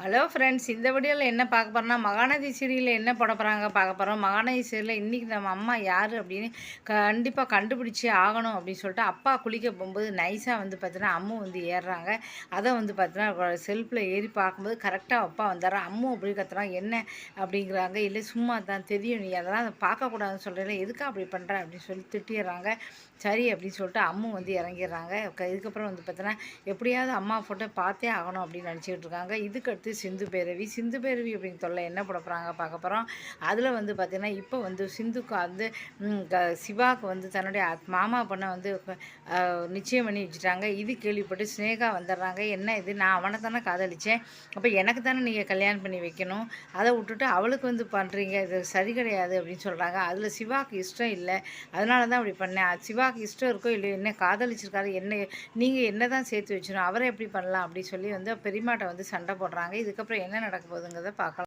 Hello friends, இந்த வீடியோவில் என்ன பார்க்க போகிறோம்னா, மகாநதி சீரியலில் என்ன போட போகிறாங்க பார்க்க போகிறோம். மகாநதி சீரியலில் இன்றைக்கி நம்ம அம்மா யார் அப்படின்னு கண்டிப்பாக கண்டுபிடிச்சே ஆகணும் அப்படின்னு சொல்லிட்டு அப்பா குளிக்க போகும்போது நைஸாக வந்து பார்த்தீங்கன்னா அம்மு வந்து ஏறுறாங்க. அதை வந்து பார்த்தீங்கன்னா செல்ஃபில் ஏறி பார்க்கும்போது கரெக்டாக அப்பா வந்துடுறா. அம்மு அப்படி கத்துறாங்க, என்ன அப்படிங்கிறாங்க. இல்லை சும்மா தான் தெரியும், நீ அதெல்லாம் பார்க்கக்கூடாதுன்னு சொல்கிறேன், எதுக்கா அப்படி பண்ணுற அப்படின்னு சொல்லி திட்டிடுறாங்க. சரி அப்படின்னு சொல்லிட்டு அம்மு வந்து இறங்கிடுறாங்க. இதுக்கப்புறம் வந்து பார்த்தீங்கன்னா எப்படியாவது அம்மா ஃபோட்டோ பார்த்தே ஆகணும் அப்படின்னு நினச்சிக்கிட்டு இருக்காங்க. இதுக்கடுத்து சிந்து பேரவி அப்படின்னு தொல்லை என்ன போட போகிறாங்க பார்க்க போகிறோம். அதில் வந்து பார்த்திங்கன்னா இப்போ வந்து சிந்துக்கு வந்து சிவாவுக்கு வந்து தன்னுடைய மாமா பொண்ணை வந்து நிச்சயம் பண்ணி வச்சுட்டாங்க. இது கேள்விப்பட்டு ஸ்னேகா வந்துடுறாங்க. என்ன இது, நான் அவனை தானே காதலித்தேன், அப்போ எனக்கு தானே நீங்கள் கல்யாணம் பண்ணி வைக்கணும், அதை விட்டுட்டு அவளுக்கு வந்து பண்ணுறீங்க, இது சரி கிடையாது அப்படின்னு சொல்கிறாங்க. அதில் சிவாவுக்கு இஷ்டம் இல்லை, அதனால தான் அப்படி பண்ணேன். சிவாவுக்கு இஷ்டம் இருக்கோ இல்லையோ, என்ன காதலிச்சிருக்காரு, என்ன நீங்கள் என்ன தான் சேர்த்து வச்சிடும், அவரை எப்படி பண்ணலாம் அப்படி சொல்லி வந்து பெரியமாட்ட வந்து சண்டை போடுறாங்க. இதுக்கப்புறம் என்ன நடக்க போகுதுங்கிறத பார்க்கலாம்.